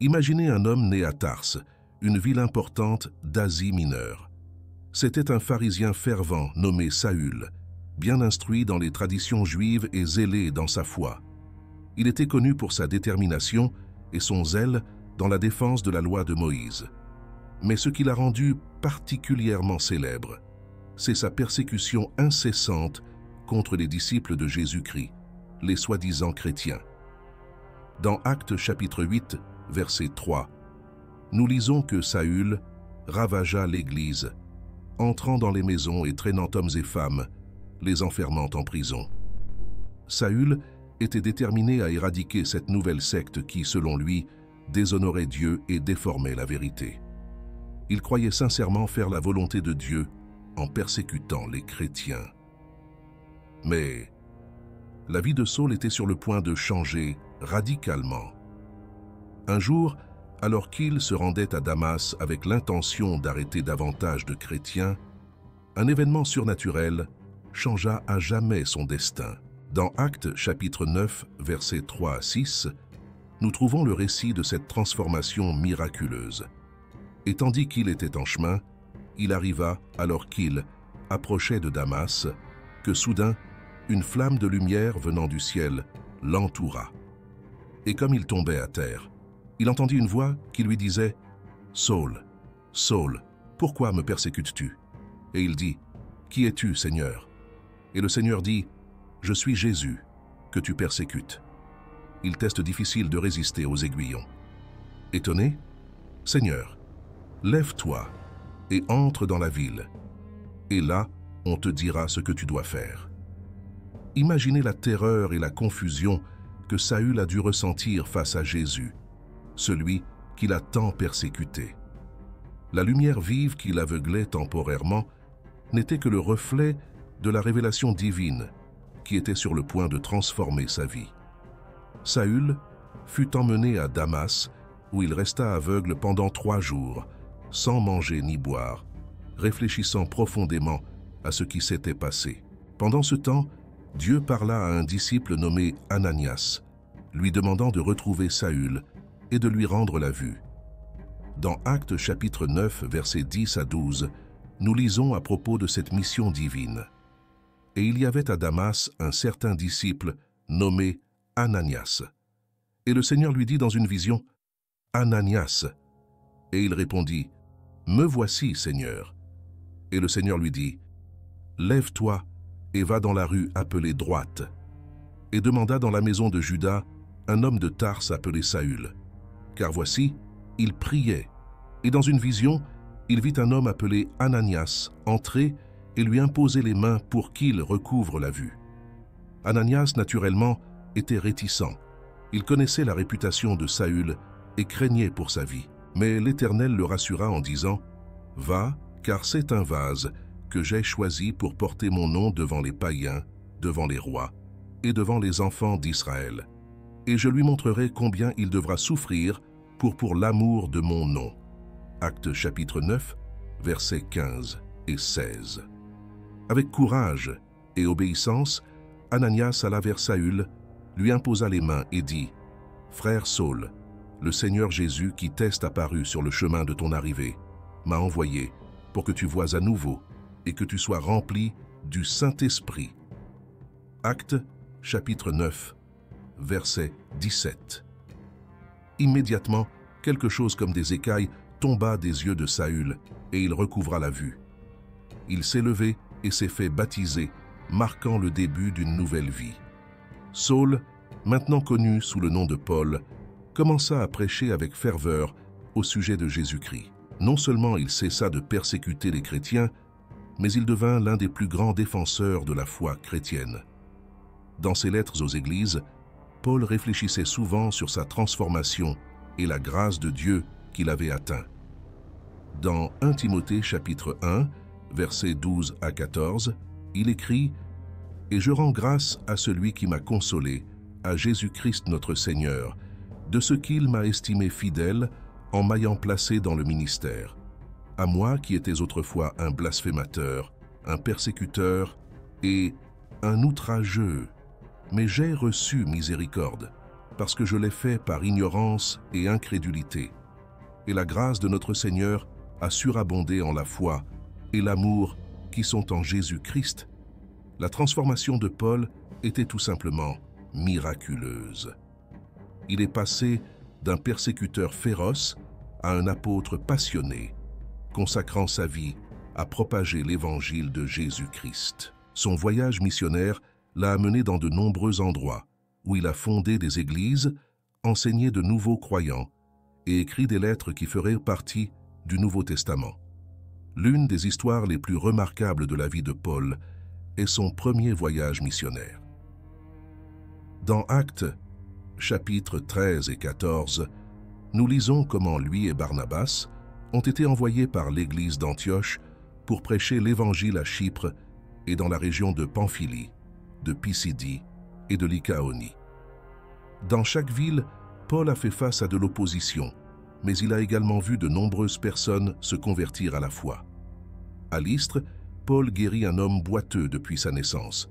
Imaginez un homme né à Tarse, une ville importante d'Asie mineure. C'était un pharisien fervent nommé Saül, bien instruit dans les traditions juives et zélé dans sa foi. Il était connu pour sa détermination et son zèle dans la défense de la loi de Moïse. Mais ce qui l'a rendu particulièrement célèbre, c'est sa persécution incessante contre les disciples de Jésus-Christ, les soi-disant chrétiens. Dans Actes chapitre 8, verset 3, nous lisons que Saül ravagea l'Église, entrant dans les maisons et traînant hommes et femmes, les enfermant en prison. Saül était déterminé à éradiquer cette nouvelle secte qui, selon lui, déshonorait Dieu et déformait la vérité. Il croyait sincèrement faire la volonté de Dieu en persécutant les chrétiens. Mais la vie de Saül était sur le point de changer radicalement. Un jour, alors qu'il se rendait à Damas avec l'intention d'arrêter davantage de chrétiens, un événement surnaturel changea à jamais son destin. Dans Actes chapitre 9, versets 3 à 6, nous trouvons le récit de cette transformation miraculeuse. Et tandis qu'il était en chemin, il arriva, alors qu'il approchait de Damas, que soudain, une flamme de lumière venant du ciel l'entoura. Et comme il tombait à terre, il entendit une voix qui lui disait « Saül, Saül, pourquoi me persécutes-tu » Et il dit « Qui es-tu, Seigneur » Et le Seigneur dit « Je suis Jésus, que tu persécutes. » Il teste difficile de résister aux aiguillons. Étonné, « Seigneur, lève-toi et entre dans la ville, et là, on te dira ce que tu dois faire. » Imaginez la terreur et la confusion que Saül a dû ressentir face à Jésus, celui qu'il a tant persécuté. La lumière vive qui l'aveuglait temporairement n'était que le reflet de la révélation divine qui était sur le point de transformer sa vie. Saül fut emmené à Damas, où il resta aveugle pendant 3 jours, sans manger ni boire, réfléchissant profondément à ce qui s'était passé. Pendant ce temps, Dieu parla à un disciple nommé Ananias, lui demandant de retrouver Saül et de lui rendre la vue. Dans Actes chapitre 9, versets 10 à 12, nous lisons à propos de cette mission divine. « Et il y avait à Damas un certain disciple nommé Ananias. Et le Seigneur lui dit dans une vision, « Ananias » Et il répondit, « Me voici, Seigneur. » Et le Seigneur lui dit, « Lève-toi et va dans la rue appelée Droite. » Et demanda dans la maison de Juda un homme de Tarse appelé Saül. Car voici, il priait, et dans une vision, il vit un homme appelé Ananias entrer et lui imposer les mains pour qu'il recouvre la vue. Ananias, naturellement, était réticent. Il connaissait la réputation de Saül et craignait pour sa vie. Mais l'Éternel le rassura en disant « Va, car c'est un vase que j'ai choisi pour porter mon nom devant les païens, devant les rois et devant les enfants d'Israël. Et je lui montrerai combien il devra souffrir pour l'amour de mon nom. » Actes chapitre 9, versets 15 et 16. Avec courage et obéissance, Ananias alla vers Saül, lui imposa les mains et dit « Frère Saül, le Seigneur Jésus qui t'est apparu sur le chemin de ton arrivée, m'a envoyé pour que tu voies à nouveau et que tu sois rempli du Saint-Esprit. » Actes chapitre 9, verset 17. Immédiatement, quelque chose comme des écailles tomba des yeux de Saül et il recouvra la vue. Il s'est levé et s'est fait baptiser, marquant le début d'une nouvelle vie. Saül, maintenant connu sous le nom de Paul, commença à prêcher avec ferveur au sujet de Jésus-Christ. Non seulement il cessa de persécuter les chrétiens, mais il devint l'un des plus grands défenseurs de la foi chrétienne. Dans ses lettres aux églises, Paul réfléchissait souvent sur sa transformation et la grâce de Dieu qu'il avait atteint. Dans 1 Timothée chapitre 1, versets 12 à 14, il écrit « Et je rends grâce à celui qui m'a consolé, à Jésus-Christ notre Seigneur, de ce qu'il m'a estimé fidèle en m'ayant placé dans le ministère. À moi qui étais autrefois un blasphémateur, un persécuteur et un outrageux, mais j'ai reçu miséricorde, parce que je l'ai fait par ignorance et incrédulité. Et la grâce de notre Seigneur a surabondé en la foi et l'amour qui sont en Jésus-Christ. La transformation de Paul était tout simplement miraculeuse. Il est passé d'un persécuteur féroce à un apôtre passionné, consacrant sa vie à propager l'évangile de Jésus-Christ. Son voyage missionnaire l'a amené dans de nombreux endroits, où il a fondé des églises, enseigné de nouveaux croyants et écrit des lettres qui feraient partie du Nouveau Testament. L'une des histoires les plus remarquables de la vie de Paul est son premier voyage missionnaire. Dans Actes, chapitres 13 et 14, nous lisons comment lui et Barnabas ont été envoyés par l'église d'Antioche pour prêcher l'évangile à Chypre et dans la région de Pamphylie, de Pisidie et de Lycaonie. Dans chaque ville, Paul a fait face à de l'opposition, mais il a également vu de nombreuses personnes se convertir à la foi. À Lystre, Paul guérit un homme boiteux depuis sa naissance.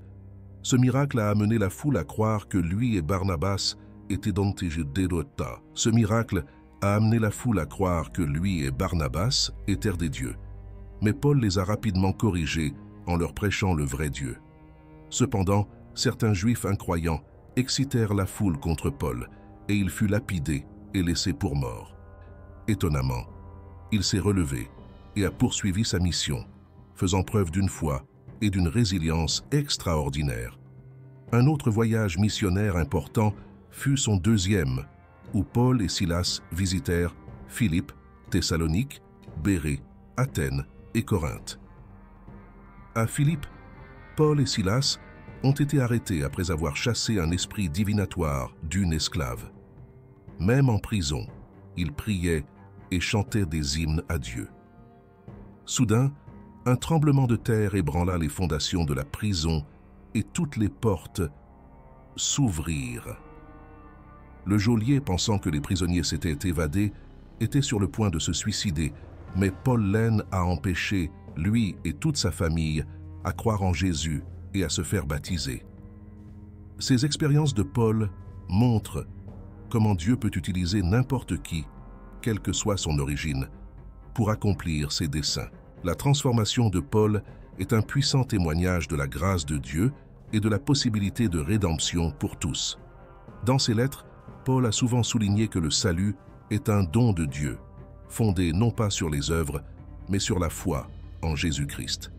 Ce miracle a amené la foule à croire que lui et Barnabas étaient d'Antioche. Ce miracle a amené la foule à croire que lui et Barnabas étaient des dieux. Mais Paul les a rapidement corrigés en leur prêchant le vrai Dieu. Cependant, certains Juifs incroyants excitèrent la foule contre Paul et il fut lapidé et laissé pour mort. Étonnamment, il s'est relevé et a poursuivi sa mission, faisant preuve d'une foi et d'une résilience extraordinaire. Un autre voyage missionnaire important fut son deuxième, où Paul et Silas visitèrent Philippe, Thessalonique, Bérée, Athènes et Corinthe. À Philippe, Paul et Silas ont été arrêtés après avoir chassé un esprit divinatoire d'une esclave. Même en prison, ils priaient et chantaient des hymnes à Dieu. Soudain, un tremblement de terre ébranla les fondations de la prison et toutes les portes s'ouvrirent. Le geôlier, pensant que les prisonniers s'étaient évadés, était sur le point de se suicider, mais Paul Lène a empêché, lui et toute sa famille, à croire en Jésus et à se faire baptiser. Ces expériences de Paul montrent comment Dieu peut utiliser n'importe qui, quelle que soit son origine, pour accomplir ses desseins. La transformation de Paul est un puissant témoignage de la grâce de Dieu et de la possibilité de rédemption pour tous. Dans ses lettres, Paul a souvent souligné que le salut est un don de Dieu, fondé non pas sur les œuvres, mais sur la foi en Jésus-Christ.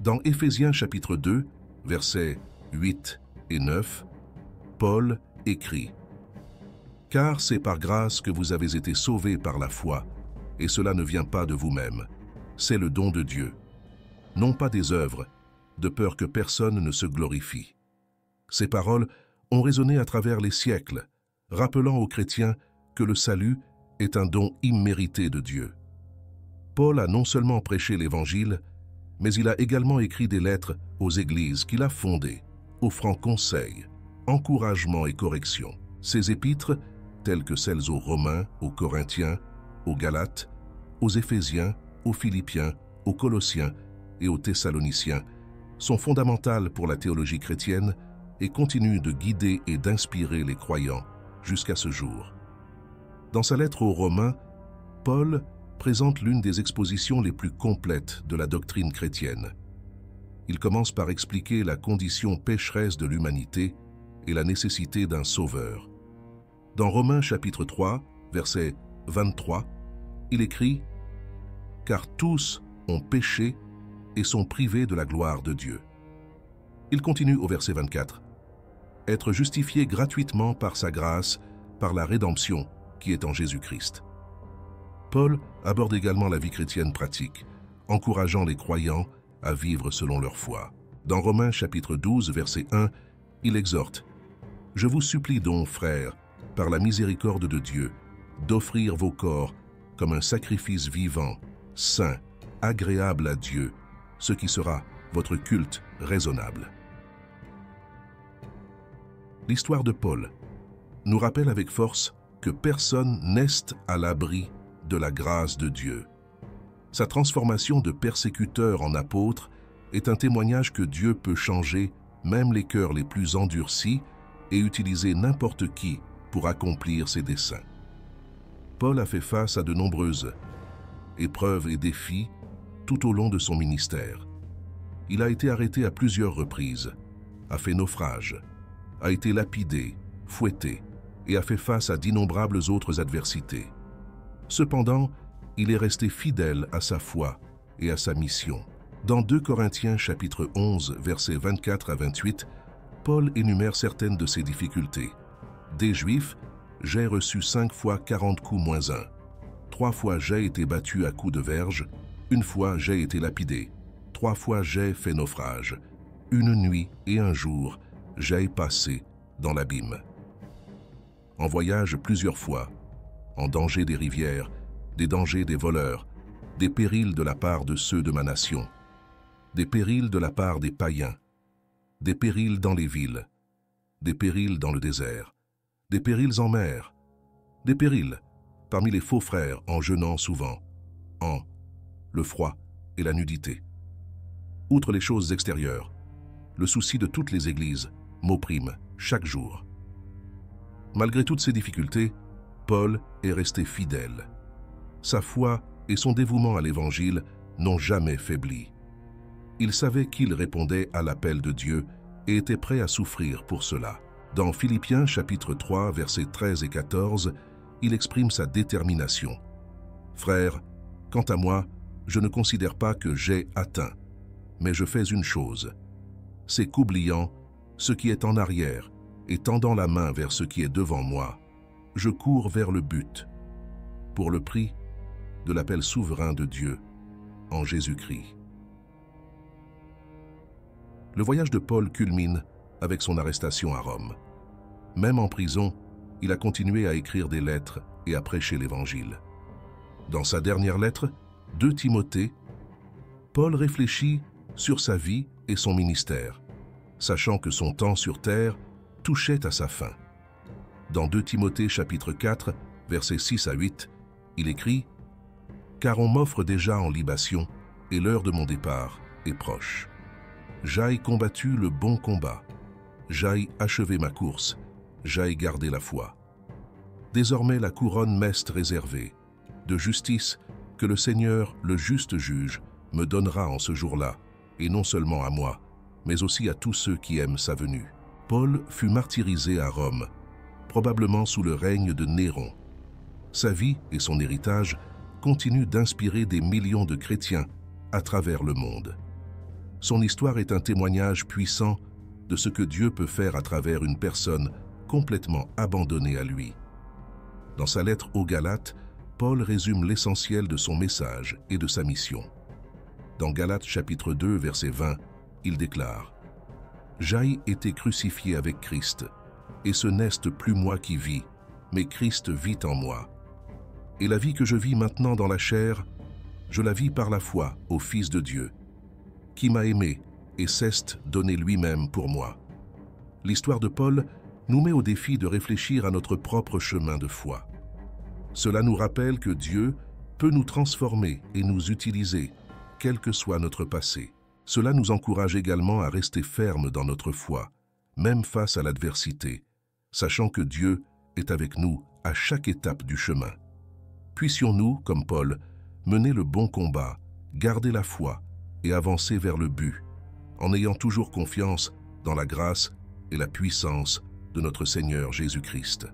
Dans Éphésiens chapitre 2, versets 8 et 9, Paul écrit « Car c'est par grâce que vous avez été sauvés par la foi, et cela ne vient pas de vous-même, c'est le don de Dieu, non pas des œuvres, de peur que personne ne se glorifie. » Ces paroles ont résonné à travers les siècles, rappelant aux chrétiens que le salut est un don immérité de Dieu. Paul a non seulement prêché l'Évangile, mais il a également écrit des lettres aux églises qu'il a fondées, offrant conseils, encouragement et correction. Ces épîtres, telles que celles aux Romains, aux Corinthiens, aux Galates, aux Éphésiens, aux Philippiens, aux Colossiens et aux Thessaloniciens, sont fondamentales pour la théologie chrétienne et continuent de guider et d'inspirer les croyants jusqu'à ce jour. Dans sa lettre aux Romains, Paul présente l'une des expositions les plus complètes de la doctrine chrétienne. Il commence par expliquer la condition pécheresse de l'humanité et la nécessité d'un sauveur. Dans Romains chapitre 3, verset 23, il écrit « Car tous ont péché et sont privés de la gloire de Dieu. » Il continue au verset 24. « Être justifié gratuitement par sa grâce, par la rédemption qui est en Jésus-Christ. » Paul aborde également la vie chrétienne pratique, encourageant les croyants à vivre selon leur foi. Dans Romains chapitre 12, verset 1, il exhorte « Je vous supplie donc, frères, par la miséricorde de Dieu, d'offrir vos corps comme un sacrifice vivant, saint, agréable à Dieu, ce qui sera votre culte raisonnable. » L'histoire de Paul nous rappelle avec force que personne n'est à l'abri de la grâce de Dieu. Sa transformation de persécuteur en apôtre est un témoignage que Dieu peut changer même les cœurs les plus endurcis et utiliser n'importe qui pour accomplir ses desseins. Paul a fait face à de nombreuses épreuves et défis tout au long de son ministère. Il a été arrêté à plusieurs reprises, a fait naufrage, a été lapidé, fouetté et a fait face à d'innombrables autres adversités. Cependant, il est resté fidèle à sa foi et à sa mission. Dans 2 Corinthiens chapitre 11, versets 24 à 28, Paul énumère certaines de ses difficultés. Des Juifs, j'ai reçu 5 fois 40 coups moins 1. 3 fois j'ai été battu à coups de verge. 1 fois j'ai été lapidé. 3 fois j'ai fait naufrage. 1 nuit et 1 jour, j'ai passé dans l'abîme. En voyage plusieurs fois, en danger des rivières, des dangers des voleurs, des périls de la part de ceux de ma nation, des périls de la part des païens, des périls dans les villes, des périls dans le désert, des périls en mer, des périls parmi les faux frères en jeûnant souvent, en le froid et la nudité. Outre les choses extérieures, le souci de toutes les églises m'opprime chaque jour. Malgré toutes ces difficultés, Paul est resté fidèle. Sa foi et son dévouement à l'Évangile n'ont jamais faibli. Il savait qu'il répondait à l'appel de Dieu et était prêt à souffrir pour cela. Dans Philippiens chapitre 3, versets 13 et 14, il exprime sa détermination. « Frères, quant à moi, je ne considère pas que j'ai atteint, mais je fais une chose, c'est qu'oubliant ce qui est en arrière et tendant la main vers ce qui est devant moi, je cours vers le but, pour le prix de l'appel souverain de Dieu en Jésus-Christ. » Le voyage de Paul culmine avec son arrestation à Rome. Même en prison, il a continué à écrire des lettres et à prêcher l'Évangile. Dans sa dernière lettre, 2 Timothée, Paul réfléchit sur sa vie et son ministère, sachant que son temps sur terre touchait à sa fin. Dans 2 Timothée chapitre 4, versets 6 à 8, il écrit « Car on m'offre déjà en libation, et l'heure de mon départ est proche. J'aille combattu le bon combat, j'aille achever ma course, j'aille garder la foi. Désormais la couronne m'est réservée, de justice que le Seigneur, le juste juge, me donnera en ce jour-là, et non seulement à moi, mais aussi à tous ceux qui aiment sa venue. » Paul fut martyrisé à Rome, probablement sous le règne de Néron. Sa vie et son héritage continuent d'inspirer des millions de chrétiens à travers le monde. Son histoire est un témoignage puissant de ce que Dieu peut faire à travers une personne complètement abandonnée à lui. Dans sa lettre aux Galates, Paul résume l'essentiel de son message et de sa mission. Dans Galates chapitre 2, verset 20, il déclare « J'ai été crucifié avec Christ, et ce n'est plus moi qui vis, mais Christ vit en moi. Et la vie que je vis maintenant dans la chair, je la vis par la foi au Fils de Dieu, qui m'a aimé et s'est donné lui-même pour moi. » L'histoire de Paul nous met au défi de réfléchir à notre propre chemin de foi. Cela nous rappelle que Dieu peut nous transformer et nous utiliser, quel que soit notre passé. Cela nous encourage également à rester fermes dans notre foi, même face à l'adversité, sachant que Dieu est avec nous à chaque étape du chemin. Puissions-nous, comme Paul, mener le bon combat, garder la foi et avancer vers le but, en ayant toujours confiance dans la grâce et la puissance de notre Seigneur Jésus-Christ.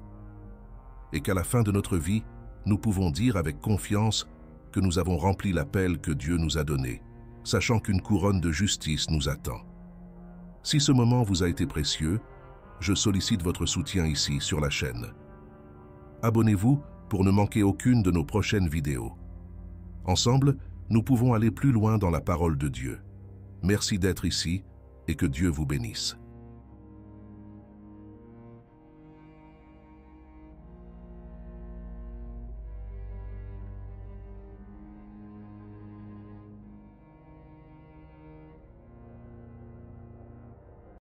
Et qu'à la fin de notre vie, nous pouvons dire avec confiance que nous avons rempli l'appel que Dieu nous a donné, sachant qu'une couronne de justice nous attend. Si ce moment vous a été précieux, je sollicite votre soutien ici sur la chaîne. Abonnez-vous pour ne manquer aucune de nos prochaines vidéos. Ensemble, nous pouvons aller plus loin dans la parole de Dieu. Merci d'être ici et que Dieu vous bénisse.